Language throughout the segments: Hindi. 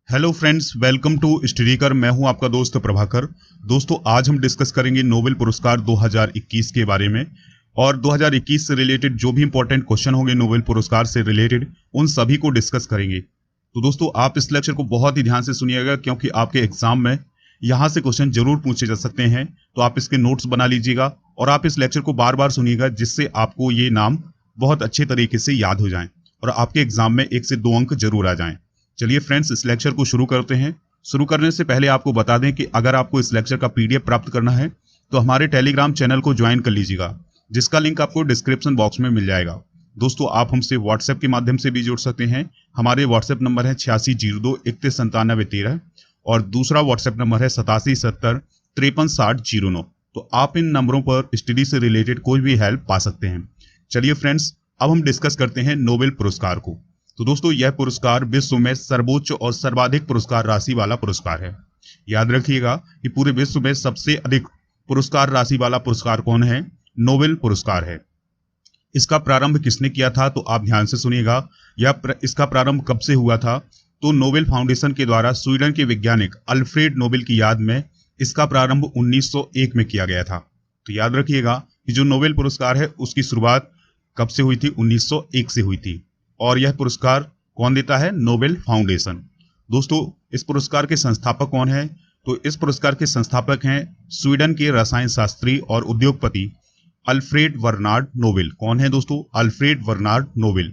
Hello friends, welcome to Studykar. मैं हूं आपका दोस्त प्रभाकर। दोस्तों, आज हम डिस्कस करेंगे नोबेल पुरस्कार 2021 के बारे में। और 2021 से रिलेटेड जो भी इंपॉर्टेंट क्वेश्चन होंगे नोबेल पुरस्कार से रिलेटेड, उन सभी को डिस्कस करेंगे। तो दोस्तों, आप इस लेक्चर को बहुत ही ध्यान से सुनिएगा, क्योंकि आपके एग्जाम में यहाँ से क्वेश्चन जरूर पूछे जा सकते हैं। तो आप इसके नोट्स बना लीजिएगा और आप इस लेक्चर को बार बार सुनिएगा, जिससे आपको ये नाम बहुत अच्छे तरीके से याद हो जाएं और आपके एग्जाम में 1 से 2 अंक जरूर आ जाएं। चलिए फ्रेंड्स, इस लेक्चर को शुरू करते हैं। शुरू करने से पहले आपको बता दें कि अगर आपको इस लेक्चर का पीडीएफ प्राप्त करना है तो हमारे टेलीग्राम चैनल को ज्वाइन कर लीजिएगा, जिसका लिंक आपको डिस्क्रिप्शन बॉक्स में मिल जाएगा। दोस्तों, आप हमसे व्हाट्सएप के माध्यम से भी जुड़ सकते हैं। हमारे व्हाट्सएप नंबर है 8602319713 और दूसरा व्हाट्सएप नंबर है 8770536009। तो आप इन नंबरों पर स्टडी से रिलेटेड कोई भी हेल्प पा सकते हैं। चलिए फ्रेंड्स, अब हम डिस्कस करते हैं नोबेल पुरस्कार को। तो दोस्तों, यह पुरस्कार विश्व में सर्वोच्च और सर्वाधिक पुरस्कार राशि वाला पुरस्कार है। याद रखिएगा कि पूरे विश्व में सबसे अधिक पुरस्कार राशि वाला पुरस्कार कौन है? नोबेल पुरस्कार है। इसका प्रारंभ किसने किया था? तो आप ध्यान से सुनिएगा। इसका प्रारंभ कब से हुआ था? तो नोबेल फाउंडेशन के द्वारा स्वीडन के वैज्ञानिक अल्फ्रेड नोबेल की याद में इसका प्रारंभ 1901 में किया गया था। तो याद रखिएगा कि जो नोबेल पुरस्कार है उसकी शुरुआत कब से हुई थी? 1901 से हुई थी। और यह पुरस्कार कौन देता है? Nobel foundation. दोस्तों, इस पुरस्कार के संस्थापक कौन है? तो इस पुरस्कार के संस्थापक हैं स्वीडन के रसायन शास्त्री और उद्योगपति अल्फ्रेड बर्नार्ड नोबेल। कौन है दोस्तों? Alfred Bernard Nobel.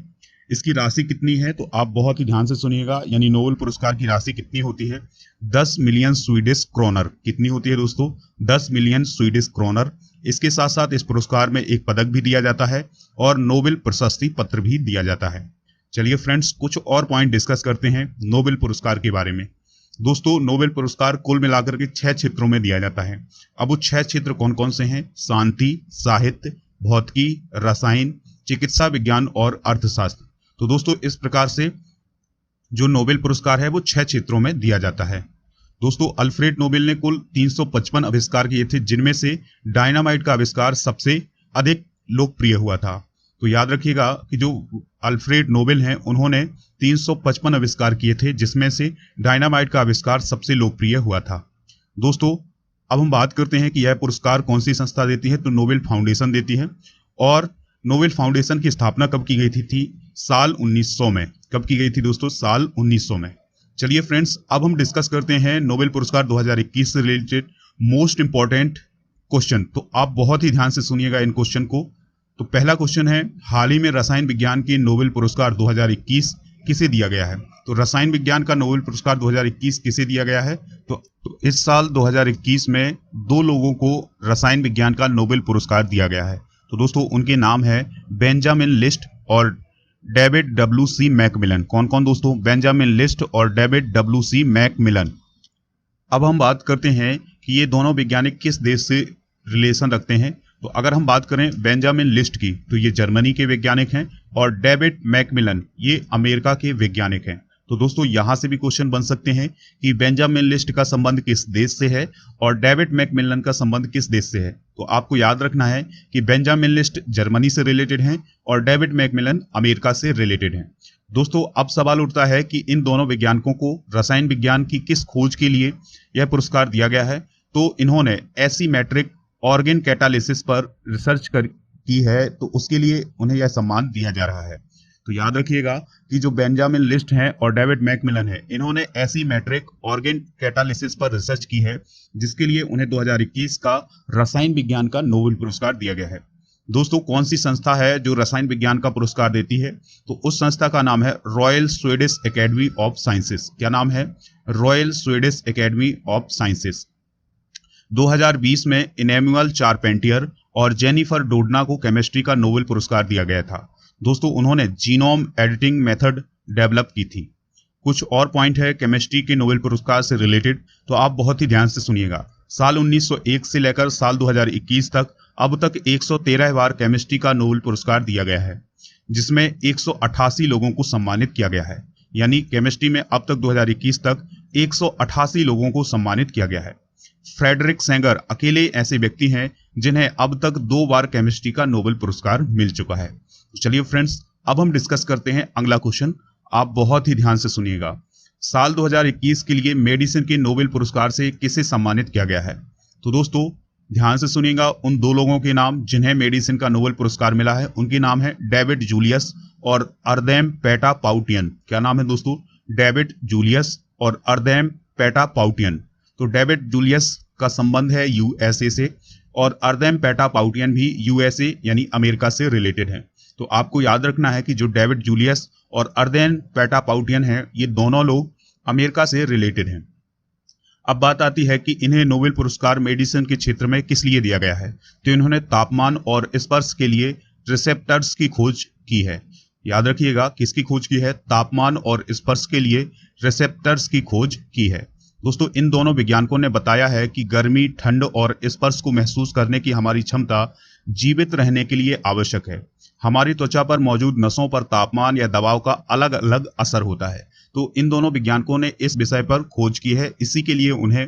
इसकी राशि कितनी है? तो आप बहुत ही ध्यान से सुनिएगा। यानी नोबेल पुरस्कार की राशि कितनी होती है? 10 मिलियन स्वीडिश क्रोनर। कितनी होती है दोस्तों? 10 मिलियन स्वीडिश क्रोनर। इसके साथ साथ इस पुरस्कार में एक पदक भी दिया जाता है और नोबेल प्रशस्ति पत्र भी दिया जाता है। चलिए फ्रेंड्स, कुछ और पॉइंट डिस्कस करते हैं नोबेल पुरस्कार के बारे में। दोस्तों, नोबेल पुरस्कार कुल मिलाकर के 6 क्षेत्रों में दिया जाता है। अब वो 6 क्षेत्र कौन कौन से हैं? शांति, साहित्य, भौतिकी, रसायन, चिकित्सा विज्ञान और अर्थशास्त्र। तो दोस्तों, इस प्रकार से जो नोबेल पुरस्कार है वो 6 क्षेत्रों में दिया जाता है। दोस्तों, अल्फ्रेड नोबेल ने कुल 355 आविष्कार किए थे, जिनमें से डायनामाइट का आविष्कार सबसे अधिक लोकप्रिय हुआ था। तो याद रखिएगा कि जो अल्फ्रेड नोबेल हैं उन्होंने 355 आविष्कार किए थे, जिसमें से डायनामाइट का आविष्कार सबसे लोकप्रिय हुआ था। दोस्तों, अब हम बात करते हैं कि यह पुरस्कार कौन सी संस्था देती है? तो नोबेल फाउंडेशन देती है। और नोबेल फाउंडेशन की स्थापना कब की गई थी? साल 1900 में। कब की गई थी दोस्तों? साल 1900 में। चलिए फ्रेंड्स, अब हम डिस्कस करते हैं नोबेल पुरस्कार 2021 से रिलेटेड मोस्ट इंपॉर्टेंट क्वेश्चन। तो आप बहुत ही ध्यान से सुनिएगा इन क्वेश्चन को। तो पहला क्वेश्चन है, हाल ही में रसायन विज्ञान की नोबेल पुरस्कार 2021 किसे दिया गया है? तो रसायन विज्ञान का नोबेल पुरस्कार 2021 किसे दिया गया है? तो इस साल 2021 में 2 लोगों को रसायन विज्ञान का नोबेल पुरस्कार दिया गया है। तो दोस्तों, उनके नाम है बेंजामिन लिस्ट और डेविड डब्ल्यू.सी. मैकमिलन। कौन कौन दोस्तों? बेंजामिन लिस्ट और डेविड डब्ल्यू.सी. मैकमिलन। अब हम बात करते हैं कि ये दोनों वैज्ञानिक किस देश से रिलेशन रखते हैं। तो अगर हम बात करें बेंजामिन लिस्ट की, तो ये जर्मनी के वैज्ञानिक हैं और डेविड मैकमिलन ये अमेरिका के वैज्ञानिक हैं। तो दोस्तों, यहां से भी क्वेश्चन बन सकते हैं कि बेंजामिन लिस्ट का संबंध किस देश से है और डेविड मैकमिलन का संबंध किस देश से है। तो आपको याद रखना है कि बेंजामिन लिस्ट जर्मनी से रिलेटेड हैं और डेविड मैकमिलन अमेरिका से रिलेटेड हैं। दोस्तों, अब सवाल उठता है कि इन दोनों वैज्ञानिकों को रसायन विज्ञान की किस खोज के लिए यह पुरस्कार दिया गया है? तो इन्होंने एसीमेट्रिक ऑर्गेन कैटालिसिस पर रिसर्च की है, तो उसके लिए उन्हें यह सम्मान दिया जा रहा है। तो याद रखिएगा कि जो बेंजामिन लिस्ट हैं और डेविड मैकमिलन है, इन्होंने एसीमेट्रिक ऑर्गेन कैटालिसिस पर रिसर्च की है, जिसके लिए उन्हें 2021 का रसायन विज्ञान का नोबेल पुरस्कार दिया गया है। दोस्तों, कौन सी संस्था है जो रसायन विज्ञान का पुरस्कार देती है? तो उस संस्था का नाम है royal Swedish academy of sciences. क्या नाम है? Royal Swedish academy of sciences. 2020 में इनैमुअल चारपेंटियर और जेनिफर डोडना को केमिस्ट्री का नोबेल पुरस्कार दिया गया था। दोस्तों, उन्होंने जीनोम एडिटिंग मेथड डेवलप की थी। कुछ और पॉइंट है केमिस्ट्री के नोबेल पुरस्कार से रिलेटेड, तो आप बहुत ही ध्यान से सुनिएगा। साल 1901 से लेकर साल 2021 तक अब तक 113 बार केमिस्ट्री का नोबेल पुरस्कार दिया गया है, जिसमें 188 लोगों को सम्मानित किया गया है। यानी केमिस्ट्री में अब तक 2021 तक 188 लोगों को सम्मानित किया गया है। फ्रेडरिक सेंगर अकेले ऐसे व्यक्ति हैं जिन्हें अब तक 2 बार केमिस्ट्री का नोबेल पुरस्कार मिल चुका है। तो चलिए फ्रेंड्स, अब हम डिस्कस करते हैं अगला क्वेश्चन। आप बहुत ही ध्यान से सुनिएगा। साल 2021 के लिए मेडिसिन के नोबेल पुरस्कार से किसे सम्मानित किया गया है? तो दोस्तों ध्यान से सुनिएगा, उन दो लोगों के नाम जिन्हें मेडिसिन का नोबेल पुरस्कार मिला है, उनके नाम है डेविड जूलियस और अर्देम पेटापाउटियन। क्या नाम है दोस्तों? डेविड जूलियस और अर्देम पेटापाउटियन। तो डेविड जूलियस का संबंध है यूएसए से और अर्देम पेटापाउटियन भी यूएसए यानी अमेरिका से रिलेटेड है। तो आपको याद रखना है कि जो डेविड जूलियस और अर्देम पेटापाउटियन है, ये दोनों लोग अमेरिका से रिलेटेड हैं। अब बात आती है कि इन्हें नोबेल पुरस्कार मेडिसिन के क्षेत्र में किस लिए दिया गया है? तो इन्होंने तापमान और स्पर्श के लिए रिसेप्टर्स की खोज की है। याद रखिएगा, किसकी खोज की है? तापमान और स्पर्श के लिए रिसेप्टर्स की खोज की है। दोस्तों इन दोनों वैज्ञानिकों ने बताया है कि गर्मी, ठंड और स्पर्श को महसूस करने की हमारी क्षमता जीवित रहने के लिए आवश्यक है। हमारी त्वचा पर मौजूद नसों पर तापमान या दबाव का अलग अलग असर होता है। तो इन दोनों वैज्ञानिकों ने इस विषय पर खोज की है, इसी के लिए उन्हें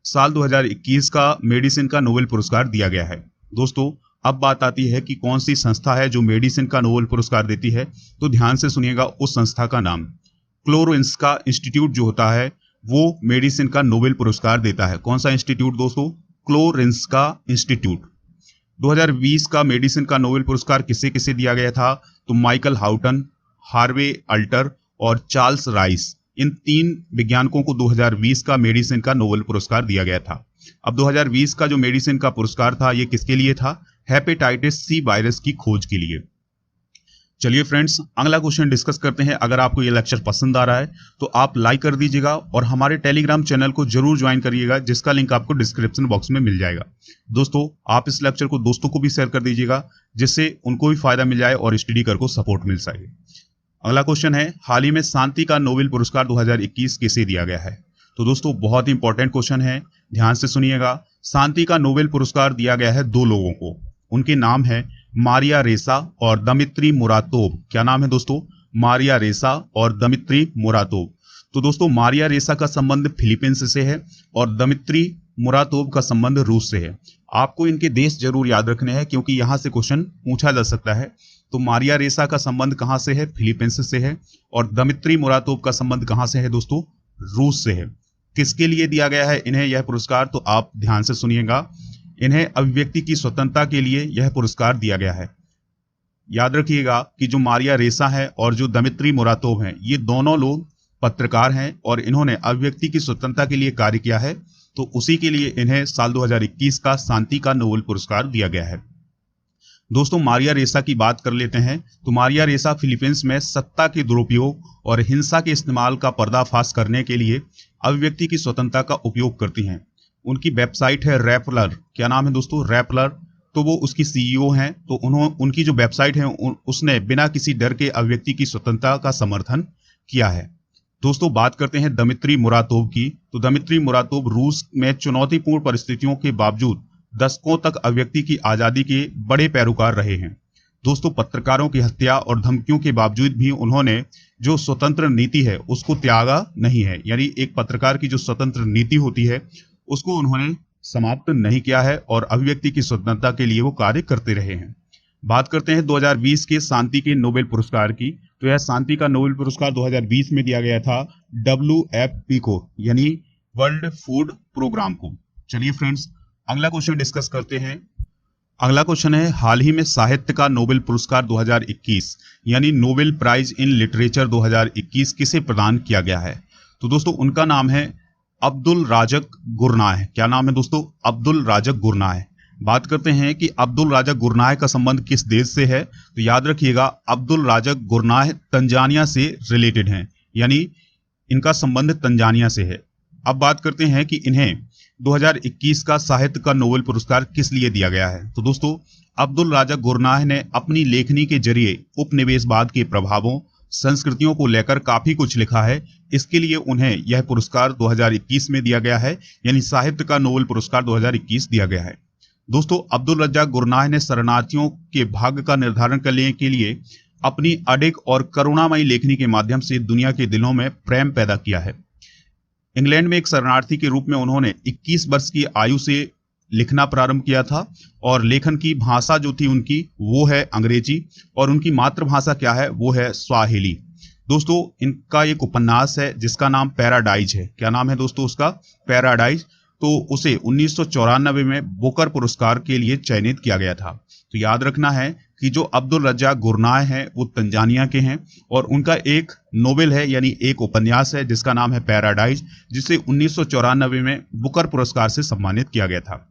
साल 2021 का मेडिसिन का नोबेल पुरस्कार दिया गया है। दोस्तों अब बात आती है कि कौन सी संस्था है जो मेडिसिन का नोबेल पुरस्कार देती है? तो ध्यान से सुनिएगा, उस संस्था का नाम क्लोरोइंस्का इंस्टीट्यूट जो होता है वो मेडिसिन का नोबेल पुरस्कार देता है। कौन सा इंस्टीट्यूट दोस्तों? क्लोरोइंस्का इंस्टीट्यूट। 2020 का मेडिसिन का नोबेल पुरस्कार किसे किसे दिया गया था? तो माइकल हाउटन, हार्वे अल्टर और चार्ल्स राइस, इन 3 वैज्ञानिकों को 2020 का मेडिसिन का नोबेल पुरस्कार दिया गया था। अब 2020 का जो मेडिसिन का पुरस्कार था ये किसके लिए था? हेपेटाइटिस सी वायरस की खोज के लिए। चलिए फ्रेंड्स अगला क्वेश्चन डिस्कस करते हैं। अगर आपको ये लेक्चर पसंद आ रहा है तो आप लाइक कर दीजिएगा और हमारे टेलीग्राम चैनल को जरूर ज्वाइन करिएगा, जिसका लिंक आपको डिस्क्रिप्शन बॉक्स में मिल जाएगा। दोस्तों आप इस लेक्चर को दोस्तों को भी शेयर कर दीजिएगा, जिससे उनको भी फायदा मिल जाए और स्टडी कर को सपोर्ट मिल सके। अगला क्वेश्चन है, हाल ही में शांति का नोबेल पुरस्कार 2021 किसे दिया गया है? तो दोस्तों बहुत इंपॉर्टेंट क्वेश्चन है, ध्यान से सुनिएगा। शांति का नोबेल पुरस्कार दिया गया है 2 लोगों को, उनके नाम है मारिया रेसा और दमित्री मुरातोव। क्या नाम है दोस्तों? मारिया रेसा और दमित्री मुरातोव। तो दोस्तों मारिया रेसा का संबंध फिलीपींस से है और दमित्री मुरातोव का संबंध रूस से है। आपको इनके देश जरूर याद रखने हैं क्योंकि यहां से क्वेश्चन पूछा जा सकता है। तो मारिया रेसा का संबंध कहां से है? फिलीपींस से है। और दमित्री मुरातोव का संबंध कहां से है दोस्तों? रूस से है। किसके लिए दिया गया है इन्हें यह पुरस्कार? तो आप ध्यान से सुनिएगा, इन्हें अभिव्यक्ति की स्वतंत्रता के लिए यह पुरस्कार दिया गया है। याद रखिएगा कि जो मारिया रेसा है और जो दमित्री मुरातोव हैं, ये दोनों लोग पत्रकार हैं और इन्होंने अभिव्यक्ति की स्वतंत्रता के लिए कार्य किया है। तो उसी के लिए इन्हें साल 2021 का शांति का नोबेल पुरस्कार दिया गया है। दोस्तों मारिया रेसा की बात कर लेते हैं। तो मारिया रेसा फिलीपींस में सत्ता के दुरुपयोग और हिंसा के इस्तेमाल का पर्दाफाश करने के लिए अभिव्यक्ति की स्वतंत्रता का उपयोग करती हैं। उनकी वेबसाइट है रैपलर। क्या नाम है दोस्तों? रैपलर। तो वो उसकी सीईओ हैं। तो उनकी जो वेबसाइट है उसने बिना किसी डर के अभिव्यक्ति की स्वतंत्रता का समर्थन किया है। दोस्तों बात करते हैं दमित्री मुरातोव की। तो दमित्री मुरातोव रूस में चुनौतीपूर्ण परिस्थितियों के बावजूद दशकों तक अभिव्यक्ति की आजादी के बड़े पैरोकार रहे हैं। दोस्तों पत्रकारों की हत्या और धमकियों के बावजूद भी उन्होंने जो स्वतंत्र नीति है उसको त्यागा नहीं है। यानी एक पत्रकार की जो स्वतंत्र नीति होती है उसको उन्होंने समाप्त नहीं किया है और अभिव्यक्ति की स्वतंत्रता के लिए वो कार्य करते रहे हैं। बात करते हैं 2020 के शांति के नोबेल पुरस्कार की। तो यह शांति का नोबेल पुरस्कार 2020 में दिया गया था WFP को, यानी वर्ल्ड फूड प्रोग्राम को। चलिए फ्रेंड्स अगला क्वेश्चन डिस्कस करते हैं। अगला क्वेश्चन है, हाल ही में साहित्य का नोबेल पुरस्कार 2021 यानी नोबेल प्राइज इन लिटरेचर 2021 किसे प्रदान किया गया है? तो दोस्तों उनका नाम है अब्दुल राज़क गुरनाह। क्या नाम है दोस्तों? अब्दुल राज़क गुरनाह। बात करते हैं कि अब्दुल राज़क गुरनाह का संबंध किस देश से है? तो याद रखिएगा अब्दुल राज़क गुरनाह तंजानिया से रिलेटेड हैं, यानी इनका संबंध तंजानिया से है। अब बात करते हैं कि इन्हें 2021 का साहित्य का नोबेल पुरस्कार किस लिए दिया गया है? तो दोस्तों अब्दुल राज़क गुरनाह ने अपनी लेखनी के जरिए उपनिवेशवाद के प्रभावों, संस्कृतियों को लेकर काफी कुछ लिखा है। इसके लिए उन्हें यह पुरस्कार 2021 में दिया गया है, यानी साहित्य का नोबेल पुरस्कार 2021 दिया गया है। दोस्तों अब्दुल रज़्ज़ाक गुरनाह ने शरणार्थियों के भाग्य का निर्धारण करने के लिए अपनी अडिग और करुणामयी लेखनी के माध्यम से दुनिया के दिलों में प्रेम पैदा किया है। इंग्लैंड में एक शरणार्थी के रूप में उन्होंने 21 वर्ष की आयु से लिखना प्रारंभ किया था और लेखन की भाषा जो थी उनकी वो है अंग्रेजी और उनकी मातृभाषा क्या है? वो है स्वाहिली। दोस्तों इनका एक उपन्यास है जिसका नाम पैराडाइज है। क्या नाम है दोस्तों उसका? पैराडाइज। तो उसे 1994 में बुकर पुरस्कार के लिए चयनित किया गया था। तो याद रखना है कि जो अब्दुल रज्जाक गुरनाय हैं वो तंजानिया के हैं और उनका एक नोवेल है यानी एक उपन्यास है जिसका नाम है पैराडाइज, जिसे 1994 में बुकर पुरस्कार से सम्मानित किया गया था।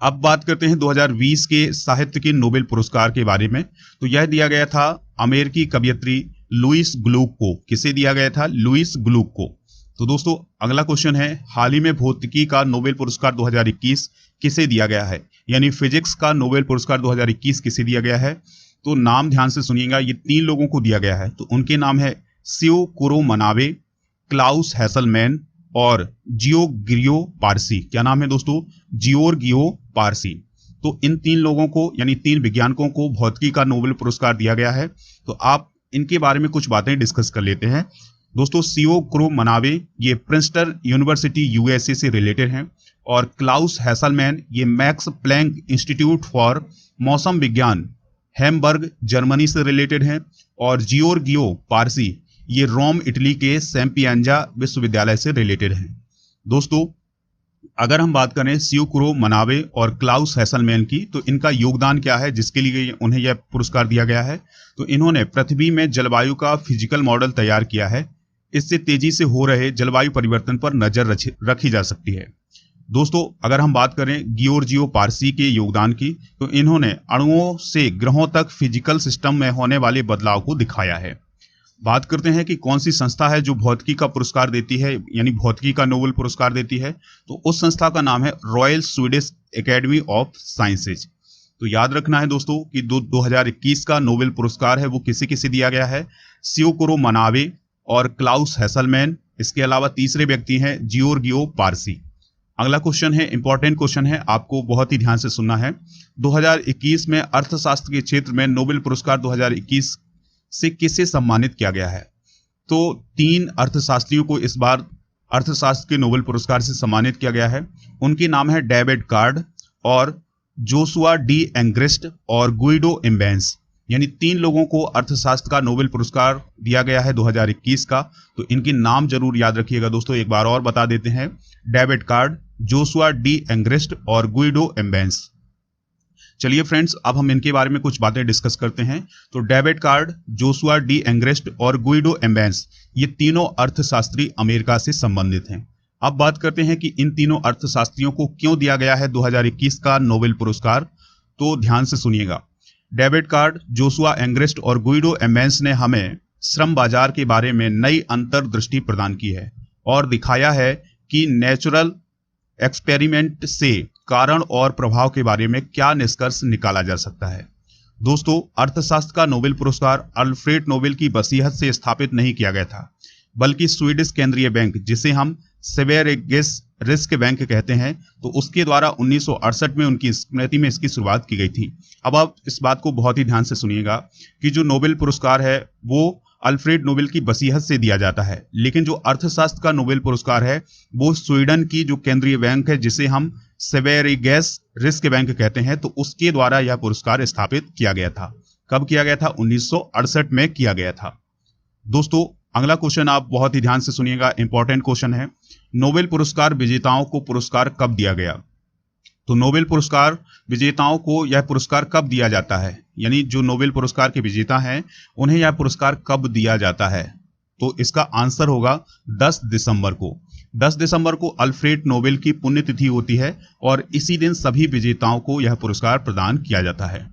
अब बात करते हैं 2020 के साहित्य के नोबेल पुरस्कार के बारे में। तो यह दिया गया था अमेरिकी कवयित्री लुइस ग्लुक को। किसे दिया गया था? लुइस ग्लुक को। तो दोस्तों अगला क्वेश्चन है, हाल ही में भौतिकी का नोबेल पुरस्कार 2021 किसे दिया गया है? यानी फिजिक्स का नोबेल पुरस्कार 2021 किसे दिया गया है? तो नाम ध्यान से सुनिएगा, ये 3 लोगों को दिया गया है। तो उनके नाम है सियो कुरो मनावे, क्लाउस हैसलमैन और जियोर्गियो पारसी। क्या नाम है दोस्तों? जियोर्गियो पारसी। तो इन 3 लोगों को यानी 3 वैज्ञानिकों को भौतिकी का नोबेल पुरस्कार दिया गया है। तो आप इनके बारे में कुछ बातें डिस्कस कर लेते हैं। दोस्तों सियो कुरो मनावे ये प्रिंसटन यूनिवर्सिटी यूएसए से रिलेटेड हैं और क्लाउस हैसलमैन ये मैक्स प्लैंक इंस्टीट्यूट फॉर मौसम विज्ञान हैम्बर्ग जर्मनी से रिलेटेड हैं और जियोर्गियो पारसी ये रोम इटली के सैम्पियंजा विश्वविद्यालय से रिलेटेड हैं। दोस्तों अगर हम बात करें सियो कुरो मनावे और क्लाउस हैसलमैन की, तो इनका योगदान क्या है जिसके लिए उन्हें यह पुरस्कार दिया गया है? तो इन्होंने पृथ्वी में जलवायु का फिजिकल मॉडल तैयार किया है। इससे तेजी से हो रहे जलवायु परिवर्तन पर नजर रखी जा सकती है। दोस्तों अगर हम बात करें जियोर्गियो पारसी के योगदान की, तो इन्होंने अणुओं से ग्रहों तक फिजिकल सिस्टम में होने वाले बदलाव को दिखाया है। बात करते हैं कि कौन सी संस्था है जो भौतिकी का पुरस्कार देती है यानी भौतिकी का नोबेल पुरस्कार देती है? तो उस संस्था का नाम है royal Swedish academy of sciences. तो याद रखना है दोस्तों कि 2021 का नोबेल पुरस्कार है वो किसे किसे दिया गया है? सियो कुरो मनावे और क्लाउस हैसलमैन, इसके अलावा तीसरे व्यक्ति हैं जियोर्गियो पारसी। अगला क्वेश्चन है, इंपॉर्टेंट क्वेश्चन है, आपको बहुत ही ध्यान से सुनना है। 2021 में अर्थशास्त्र के क्षेत्र में नोबेल पुरस्कार 2021 से किसे सम्मानित किया गया है? तो 3 अर्थशास्त्रियों को इस बार अर्थशास्त्र के नोबेल पुरस्कार से सम्मानित किया गया है। उनके नाम है डेविड कार्ड और जोशुआ डी एंग्रेस्ट और गुइडो इम्बेंस। यानी 3 लोगों को अर्थशास्त्र का नोबेल पुरस्कार दिया गया है 2021 का। तो इनके नाम जरूर याद रखिएगा दोस्तों, एक बार और बता देते हैं, डेविड कार्ड, जोशुआ डी एंग्रेस्ट और गुइडो इम्बेंस। चलिए फ्रेंड्स अब हम इनके बारे में कुछ बातें डिस्कस करते हैं। तो डेविड कार्ड, जोशुआ डी एंग्रेस्ट और गुइडो इम्बेंस ये तीनों अर्थशास्त्री अमेरिका से संबंधित हैं। अब बात करते हैं कि इन तीनों अर्थशास्त्रियों को क्यों दिया गया है 2021 का नोबेल पुरस्कार। तो ध्यान से सुनिएगा, डेविड कार्ड, जोशुआ एंग्रेस्ट और गुइडो इम्बेंस ने हमें श्रम बाजार के बारे में नई अंतर्दृष्टि प्रदान की है और दिखाया है कि नेचुरल एक्सपेरिमेंट से कारण और प्रभाव के बारे में क्या निष्कर्ष निकाला जा सकता है। दोस्तों अर्थशास्त्र का नोबेल पुरस्कार अल्फ्रेड नोबेल की वसीयत से स्थापित नहीं किया गया था, बल्कि स्वीडिश केंद्रीय बैंक जिसे हम सेवेरिगेस रिस्क बैंक कहते हैं, तो उसके द्वारा 1968 में उनकी स्मृति में इसकी शुरुआत की गई थी। अब आप इस बात को बहुत ही ध्यान से सुनिएगा कि जो नोबेल पुरस्कार है वो अल्फ्रेड नोबेल की वसीयत से दिया जाता है, लेकिन जो अर्थशास्त्र का नोबेल पुरस्कार है वो स्वीडन की जो केंद्रीय बैंक है जिसे हम सेवेरिगेस रिस्क बैंक कहते हैं, तो उसके द्वारा यह पुरस्कार स्थापित किया गया था। कब किया गया था? 1968 में किया गया था। दोस्तों अगला क्वेश्चन आप बहुत ही ध्यान से सुनिएगा, इंपॉर्टेंट क्वेश्चन है, नोबेल पुरस्कार विजेताओं को पुरस्कार कब दिया गया? तो नोबेल पुरस्कार विजेताओं को यह पुरस्कार कब दिया जाता है, यानी जो नोबेल पुरस्कार के विजेता हैं उन्हें यह पुरस्कार कब दिया जाता है? तो इसका आंसर होगा 10 दिसंबर को। 10 दिसंबर को अल्फ्रेड नोबेल की पुण्यतिथि होती है और इसी दिन सभी विजेताओं को यह पुरस्कार प्रदान किया जाता है।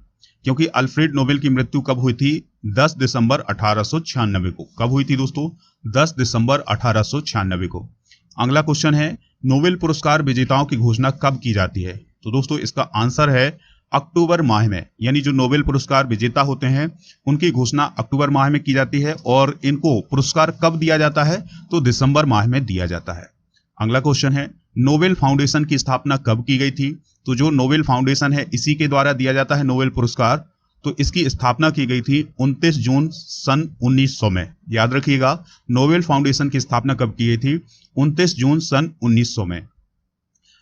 क्योंकि अल्फ्रेड नोबेल की मृत्यु कब हुई थी? 10 दिसंबर 1896 को। कब हुई थी दोस्तों? 10 दिसंबर 1896 को। अगला क्वेश्चन है, नोबेल पुरस्कार विजेताओं की घोषणा कब की जाती है? तो दोस्तों इसका आंसर है अक्टूबर माह में, यानी जो नोबेल पुरस्कार विजेता होते हैं उनकी घोषणा अक्टूबर माह में की जाती है और इनको पुरस्कार कब दिया जाता है? तो दिसंबर माह में दिया जाता है। अगला क्वेश्चन है, नोबेल फाउंडेशन की स्थापना कब की गई थी? तो जो नोबेल फाउंडेशन है इसी के द्वारा दिया जाता है नोबेल पुरस्कार। तो इसकी स्थापना की गई थी 29 जून सन 1900 में। याद रखिएगा, नोबेल फाउंडेशन की स्थापना कब की गई थी? 29 जून सन 1900 में।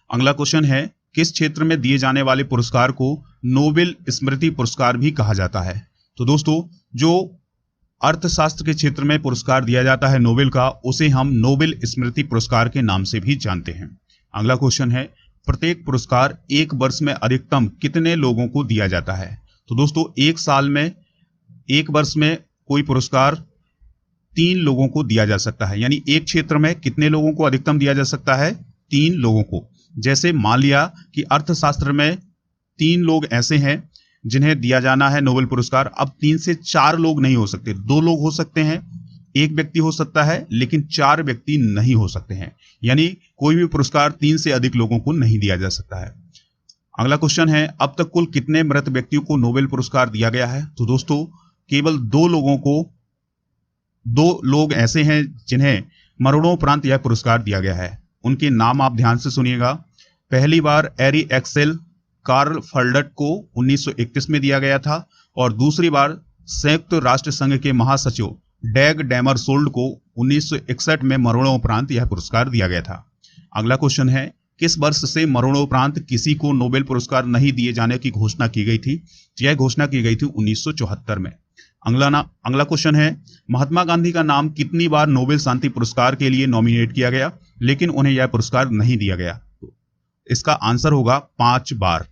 अगला क्वेश्चन है, किस क्षेत्र में दिए जाने वाले पुरस्कार को नोबेल स्मृति पुरस्कार भी कहा जाता है? तो दोस्तों जो अर्थशास्त्र के क्षेत्र में पुरस्कार दिया जाता है नोबेल का, उसे हम नोबेल स्मृति पुरस्कार के नाम से भी जानते हैं। अगला क्वेश्चन है, प्रत्येक पुरस्कार एक वर्ष में अधिकतम कितने लोगों को दिया जाता है? तो दोस्तों एक साल में, एक वर्ष में कोई पुरस्कार 3 लोगों को दिया जा सकता है। यानी एक क्षेत्र में कितने लोगों को अधिकतम दिया जा सकता है? 3 लोगों को। जैसे मान लिया कि अर्थशास्त्र में 3 लोग ऐसे हैं जिन्हें दिया जाना है नोबेल पुरस्कार। अब 3 से 4 लोग नहीं हो सकते, 2 लोग हो सकते हैं, एक व्यक्ति हो सकता है, लेकिन 4 व्यक्ति नहीं हो सकते हैं। यानी कोई भी पुरस्कार 3 से अधिक लोगों को नहीं दिया जा सकता है। अगला क्वेश्चन है, अब तक कुल कितने मृत व्यक्तियों को नोबेल पुरस्कार दिया गया है? तो दोस्तों केवल 2 लोगों को, 2 लोग ऐसे हैं जिन्हें मरणोपरांत यह पुरस्कार दिया गया है। उनके नाम आप ध्यान से सुनिएगा। पहली बार एरी एक्सेल कार्ल फर्डट को 1931 में दिया गया था और दूसरी बार संयुक्त राष्ट्र संघ के महासचिव डैग डैमरसोल्ड को 1961 में मरणोपरांत यह पुरस्कार दिया गया था। अगला क्वेश्चन है, किस वर्ष से मरणोपरांत किसी को नोबेल पुरस्कार नहीं दिए जाने की घोषणा की गई थी? यह घोषणा की गई थी 1974 में। अगला क्वेश्चन है, महात्मा गांधी का नाम कितनी बार नोबेल शांति पुरस्कार के लिए नॉमिनेट किया गया लेकिन उन्हें यह पुरस्कार नहीं दिया गया? इसका आंसर होगा 5 बार।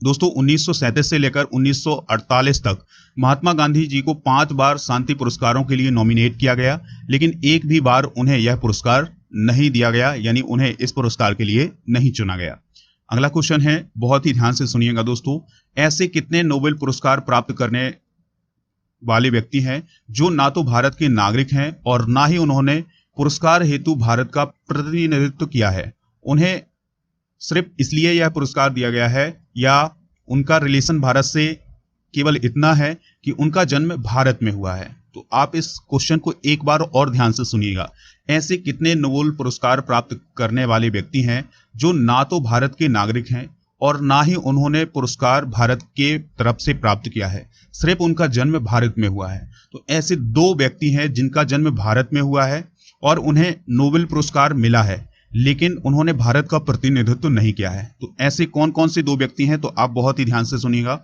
दोस्तों 1937 से लेकर 1948 तक महात्मा गांधी जी को 5 बार शांति पुरस्कारों के लिए नॉमिनेट किया गया, लेकिन एक भी बार उन्हें यह पुरस्कार नहीं दिया गया, यानी उन्हें इस पुरस्कार के लिए नहीं चुना गया। अगला क्वेश्चन है, बहुत ही ध्यान से सुनिएगा दोस्तों, ऐसे कितने नोबेल पुरस्कार प्राप्त करने वाले व्यक्ति हैं जो ना तो भारत के नागरिक हैं और ना ही उन्होंने पुरस्कार हेतु भारत का प्रतिनिधित्व किया है? उन्हें सिर्फ इसलिए यह पुरस्कार दिया गया है या उनका रिलेशन भारत से केवल इतना है कि उनका जन्म भारत में हुआ है? तो आप इस क्वेश्चन को एक बार और ध्यान से सुनिएगा। ऐसे कितने नोबेल पुरस्कार प्राप्त करने वाले व्यक्ति हैं जो ना तो भारत के नागरिक हैं और ना ही उन्होंने पुरस्कार भारत के तरफ से प्राप्त किया है, सिर्फ उनका जन्म भारत में हुआ है? तो ऐसे 2 व्यक्ति हैं जिनका जन्म भारत में हुआ है और उन्हें नोबेल पुरस्कार मिला है, लेकिन उन्होंने भारत का प्रतिनिधित्व नहीं किया है। तो ऐसे कौन कौन से 2 व्यक्ति हैं? तो आप बहुत ही ध्यान से सुनिएगा।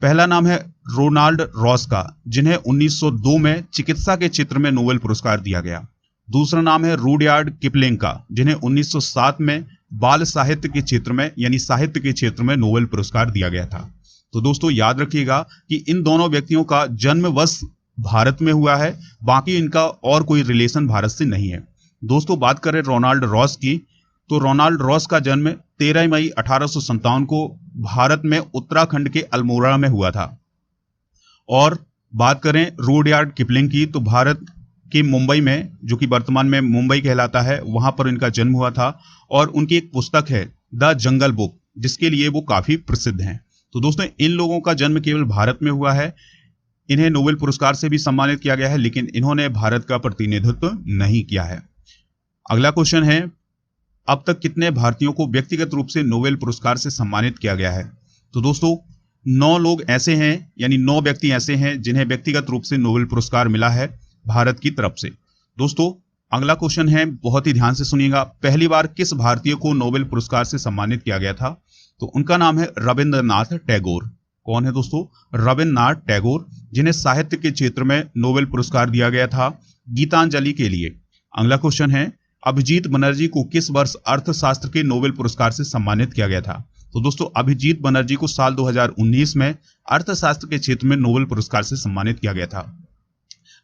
पहला नाम है रोनाल्ड रॉस का, जिन्हें 1902 में चिकित्सा के क्षेत्र में नोबेल पुरस्कार दिया गया। दूसरा नाम है रुडयार्ड किपलिंग का, जिन्हें 1907 में बाल साहित्य के क्षेत्र में, यानी साहित्य के क्षेत्र में नोबेल पुरस्कार दिया गया था। तो दोस्तों याद रखिएगा कि इन दोनों व्यक्तियों का जन्म बस भारत में हुआ है, बाकी इनका और कोई रिलेशन भारत से नहीं है। दोस्तों बात करें रोनाल्ड रॉस की, तो रोनाल्ड रॉस का जन्म 13 मई 1857 को भारत में उत्तराखंड के अल्मोड़ा में हुआ था। और बात करें रुडयार्ड किपलिंग की, तो भारत के मुंबई में, जो कि वर्तमान में मुंबई कहलाता है, वहां पर इनका जन्म हुआ था और उनकी एक पुस्तक है द जंगल बुक, जिसके लिए वो काफी प्रसिद्ध हैं। तो दोस्तों इन लोगों का जन्म केवल भारत में हुआ है। इन्हें नोबेल पुरस्कार से भी सम्मानित किया गया है, लेकिन इन्होंने भारत का प्रतिनिधित्व नहीं किया है। अगला क्वेश्चन है, अब तक कितने भारतीयों को व्यक्तिगत रूप से नोबेल पुरस्कार से सम्मानित किया गया है? तो दोस्तों 9 लोग ऐसे हैं, यानी 9 व्यक्ति ऐसे हैं जिन्हें व्यक्तिगत रूप से नोबेल पुरस्कार मिला है भारत की तरफ से। दोस्तों अगला क्वेश्चन है, बहुत ही ध्यान से सुनिएगा, पहली बार किस भारतीय को नोबेल पुरस्कार से सम्मानित किया गया था? तो उनका नाम है रविंद्रनाथ टैगोर। कौन है दोस्तों? रविंद्रनाथ टैगोर, जिन्हें साहित्य के क्षेत्र में नोबेल पुरस्कार दिया गया था गीतांजलि के लिए। अगला क्वेश्चन है, अभिजीत बनर्जी को किस वर्ष अर्थशास्त्र के नोबेल पुरस्कार से सम्मानित किया गया था? तो दोस्तों अभिजीत बनर्जी को साल 2019 में अर्थशास्त्र के क्षेत्र में नोबेल पुरस्कार से सम्मानित किया गया था।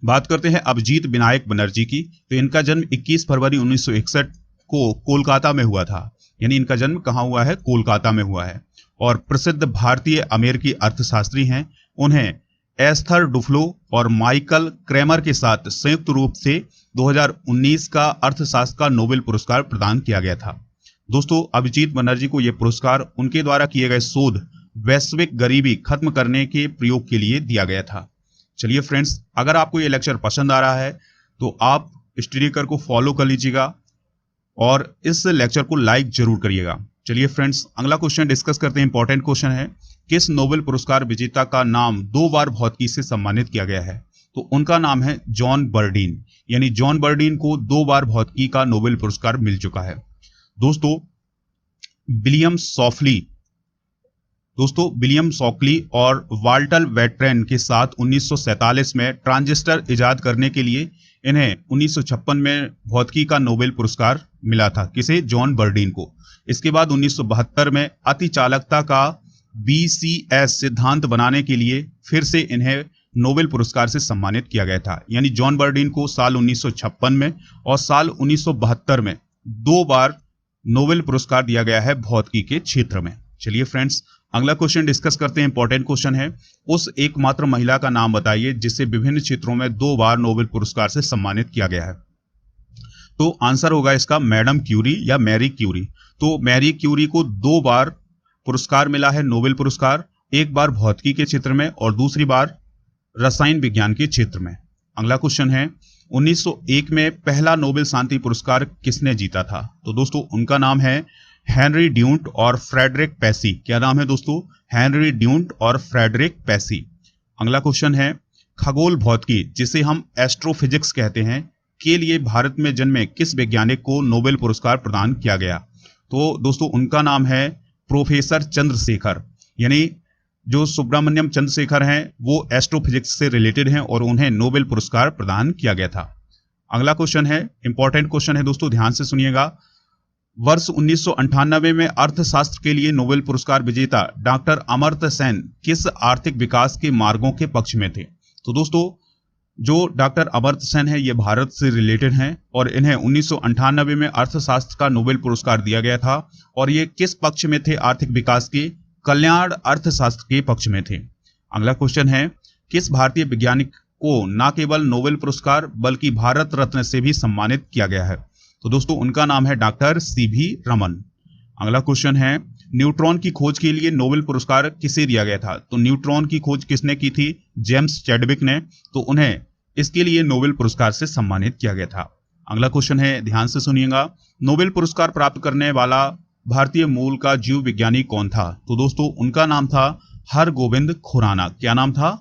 बात करते हैं अभिजीत विनायक बनर्जी की, तो इनका जन्म 21 फरवरी 1961 को कोलकाता में हुआ था। यानी इनका जन्म कहाँ हुआ है? कोलकाता में हुआ है। और प्रसिद्ध भारतीय अमेरिकी अर्थशास्त्री हैं। उन्हें एस्थर डुफ्लो और माइकल क्रेमर के साथ संयुक्त रूप से 2019 का अर्थशास्त्र का नोबेल पुरस्कार प्रदान किया गया था। दोस्तों अभिजीत बनर्जी को यह पुरस्कार उनके द्वारा किए गए शोध वैश्विक गरीबी खत्म करने के प्रयोग के लिए दिया गया था। चलिए फ्रेंड्स, अगर आपको ये लेक्चर पसंद आ रहा है तो आप स्टडीकर को फॉलो कर लीजिएगा और इस लेक्चर को लाइक जरूर करिएगा। चलिए फ्रेंड्स, अगला क्वेश्चन डिस्कस करते हैं। इंपॉर्टेंट क्वेश्चन है, किस नोबेल पुरस्कार विजेता का नाम 2 बार भौतिकी से सम्मानित किया गया है? तो उनका नाम है जॉन बर्डीन। यानी जॉन बर्डीन को 2 बार भौतिकी का नोबेल पुरस्कार मिल चुका है। दोस्तों विलियम शॉफली दोस्तों विलियम शॉकली और वाल्टर वेट्रेन के साथ 1947 में ट्रांजिस्टर इजाद करने के लिए इन्हें 1956 में भौतिकी का नोबेल पुरस्कार मिला था। किसे? जॉन बर्डीन को। इसके बाद 1972 में अतिचालकता का BCS सिद्धांत बनाने के लिए फिर से इन्हें नोबेल पुरस्कार से सम्मानित किया गया था। यानी जॉन बर्डीन को साल 1956 में और साल 1972 में 2 बार नोबेल पुरस्कार दिया गया है भौतिकी के क्षेत्र में। चलिए फ्रेंड्स, अगला क्वेश्चन डिस्कस करते हैं। इंपॉर्टेंट क्वेश्चन है, उस एकमात्र महिला का नाम बताइए जिसे विभिन्न क्षेत्रों में 2 बार नोबेल पुरस्कार से सम्मानित किया गया है। तो आंसर होगा इसका मैडम क्यूरी या मैरी क्यूरी। तो मैरी क्यूरी को 2 बार पुरस्कार मिला है, नोबेल पुरस्कार, एक बार भौतिकी के क्षेत्र में और दूसरी बार रसायन विज्ञान के क्षेत्र में। अगला क्वेश्चन है, 1901 में पहला नोबेल शांति पुरस्कार किसने जीता था? तो दोस्तों उनका नाम है हेनरी ड्यूंट और फ्रेडरिक पेसी। क्या नाम है दोस्तों? हेनरी ड्यूंट और फ्रेडरिक पेसी। अगला क्वेश्चन है, खगोल भौतिकी जिसे हम एस्ट्रोफिजिक्स कहते हैं के लिए भारत में जन्मे किस वैज्ञानिक को नोबेल पुरस्कार प्रदान किया गया? तो दोस्तों उनका नाम है प्रोफेसर चंद्रशेखर। यानी जो सुब्रमण्यम चंद्रशेखर हैं वो एस्ट्रोफिजिक्स से रिलेटेड हैं और उन्हें नोबेल पुरस्कार प्रदान किया गया था। अगला क्वेश्चन है, इंपॉर्टेंट क्वेश्चन है दोस्तों, ध्यान से सुनिएगा। वर्ष 1998 में अर्थशास्त्र के लिए नोबेल पुरस्कार विजेता डॉक्टर अमर्त्य सेन किस आर्थिक विकास के मार्गों के पक्ष में थे? तो दोस्तों जो डॉक्टर अमर्त्य सेन है ये भारत से रिलेटेड हैं और इन्हें 1998 में अर्थशास्त्र का नोबेल पुरस्कार दिया गया था और ये किस पक्ष में थे? आर्थिक विकास के कल्याण अर्थशास्त्र के पक्ष में थे। अगला क्वेश्चन है, किस भारतीय वैज्ञानिक को न केवल नोबेल पुरस्कार बल्कि भारत रत्न से भी सम्मानित किया गया है? तो दोस्तों उनका नाम है डॉक्टर CV रमन। अगला क्वेश्चन है, न्यूट्रॉन की खोज के लिए नोबेल पुरस्कार किसे दिया गया था? तो न्यूट्रॉन की खोज किसने की थी? जेम्स चैडविक ने। तो उन्हें इसके लिए नोबेल पुरस्कार से सम्मानित किया गया था। अगला क्वेश्चन है, ध्यान से सुनिएगा, नोबेल पुरस्कार प्राप्त करने वाला भारतीय मूल का जीव विज्ञानी कौन था? तो दोस्तों उनका नाम था हरगोविंद खुराना। क्या नाम था?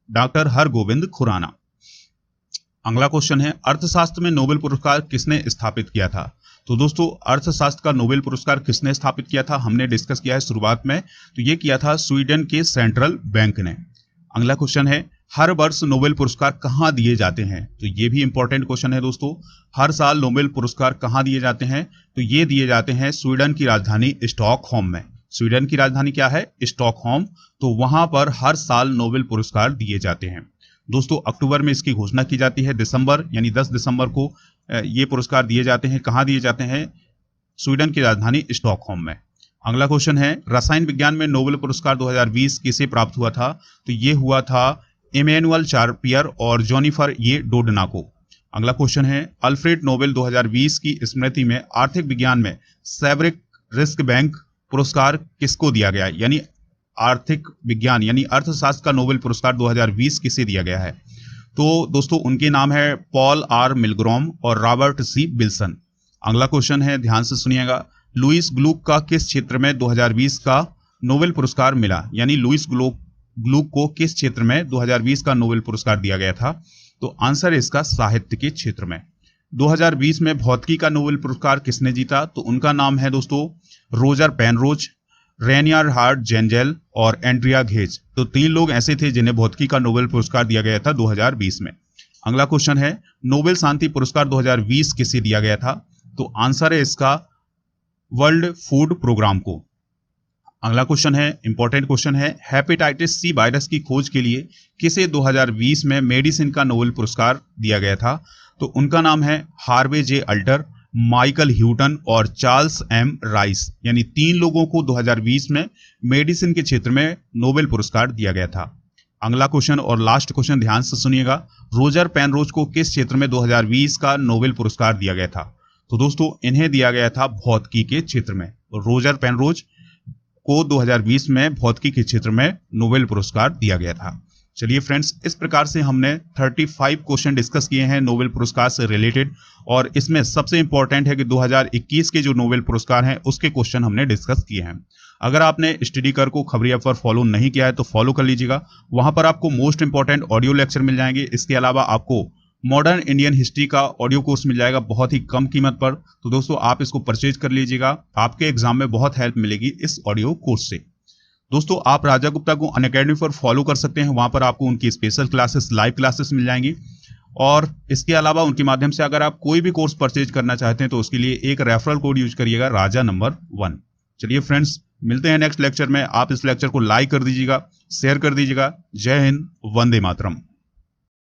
डॉक्टर हरगोविंद खुराना। अगला क्वेश्चन है, अर्थशास्त्र में नोबेल पुरस्कार किसने स्थापित किया था? तो दोस्तों अर्थशास्त्र का नोबेल पुरस्कार किसने स्थापित किया था? हमने डिस्कस किया है शुरुआत में, तो ये किया था स्वीडन के सेंट्रल बैंक ने। अगला क्वेश्चन है, हर वर्ष नोबेल पुरस्कार कहाँ दिए जाते हैं? तो ये भी इंपॉर्टेंट क्वेश्चन है दोस्तों। हर साल नोबेल पुरस्कार कहाँ दिए जाते हैं? तो ये दिए जाते हैं स्वीडन की राजधानी स्टॉकहोम में। स्वीडन की राजधानी क्या है? स्टॉकहोम। तो वहां पर हर साल नोबेल पुरस्कार दिए जाते हैं दोस्तों। अक्टूबर में इसकी घोषणा की जाती है, दिसंबर यानी 10 दिसंबर को ये पुरस्कार दिए जाते हैं। कहाँ दिए जाते हैं? स्वीडन की राजधानी स्टॉकहोम में। अगला क्वेश्चन है, रसायन विज्ञान में नोबेल पुरस्कार 2020 किसे प्राप्त हुआ था? तो ये हुआ था इमैनुअल चार्पियर और जोनिफर ये डोडना को। अगला क्वेश्चन है, अल्फ्रेड नोबेल 2020 की स्मृति में आर्थिक विज्ञान में सेवरिक रिस्क बैंक पुरस्कार किसको दिया गया? यानी आर्थिक विज्ञान यानी अर्थशास्त्र का नोबेल पुरस्कार 2020 किसे दिया गया है? तो दोस्तों उनके नाम है पॉल R मिलग्रोम और रॉबर्ट C विल्सन। अगला क्वेश्चन है, ध्यान से सुनिएगा, लुईस ग्लूक का किस क्षेत्र में 2020 का नोबेल पुरस्कार मिला? यानी लुईस ग्लूक को किस क्षेत्र में 2020 का नोबेल पुरस्कार दिया गया था? तो आंसर है इसका साहित्य के क्षेत्र में। 2020 में भौतिकी का नोबेल पुरस्कार किसने जीता? तो उनका नाम है दोस्तों रोजर पेनरोज, रेनियर हार्ट जेंजेल और एंड्रिया घेज। तो 3 लोग ऐसे थे जिन्हें भौतिकी का नोबेल पुरस्कार दिया गया था 2020 में। अगला क्वेश्चन है, नोबेल शांति पुरस्कार 2020 किसे दिया गया था? तो आंसर है इसका वर्ल्ड फूड प्रोग्राम को। अगला क्वेश्चन है, इंपॉर्टेंट क्वेश्चन है, हेपेटाइटिस C वायरस की खोज के लिए किसे 2020 में मेडिसिन का नोबेल पुरस्कार दिया गया था? तो उनका नाम है Harvey J alter, Michael Houghton और चार्ल्स M राइस। यानी 3 लोगों को 2020 में मेडिसिन के क्षेत्र में नोबेल पुरस्कार दिया गया था। अगला क्वेश्चन और लास्ट क्वेश्चन ध्यान से सुनिएगा, रोजर पेनरोज को किस क्षेत्र में 2020 का नोबेल पुरस्कार दिया गया था? तो दोस्तों इन्हें दिया गया था भौतिकी के क्षेत्र में। रोजर पेनरोज को 2020 में भौतिकी के क्षेत्र में नोबेल पुरस्कार दिया गया था। चलिए फ्रेंड्स, इस प्रकार से हमने 35 क्वेश्चन डिस्कस किए हैं नोबेल पुरस्कार से रिलेटेड, और इसमें सबसे इंपॉर्टेंट है कि 2021 के जो नोबेल पुरस्कार हैं उसके क्वेश्चन हमने डिस्कस किए हैं। अगर आपने स्टडी कर को खबरी ऐप पर फॉलो नहीं किया है तो फॉलो कर लीजिएगा, वहां पर आपको मोस्ट इंपॉर्टेंट ऑडियो लेक्चर मिल जाएंगे। इसके अलावा आपको मॉडर्न इंडियन हिस्ट्री का ऑडियो कोर्स मिल जाएगा बहुत ही कम कीमत पर। तो दोस्तों आप इसको परचेज कर लीजिएगा, आपके एग्जाम में बहुत हेल्प मिलेगी इस ऑडियो कोर्स से। दोस्तों आप राजा गुप्ता को अनअकैडमी पर फॉलो कर सकते हैं, वहां पर आपको उनकी स्पेशल क्लासेस, लाइव क्लासेस मिल जाएंगी। और इसके अलावा उनके माध्यम से अगर आप कोई भी कोर्स परचेज करना चाहते हैं तो उसके लिए एक रेफरल कोड यूज करिएगा, राजा नंबर 1। चलिए फ्रेंड्स, मिलते हैं नेक्स्ट लेक्चर में। आप इस लेक्चर को लाइक कर दीजिएगा, शेयर कर दीजिएगा। जय हिंद, वंदे मातरम।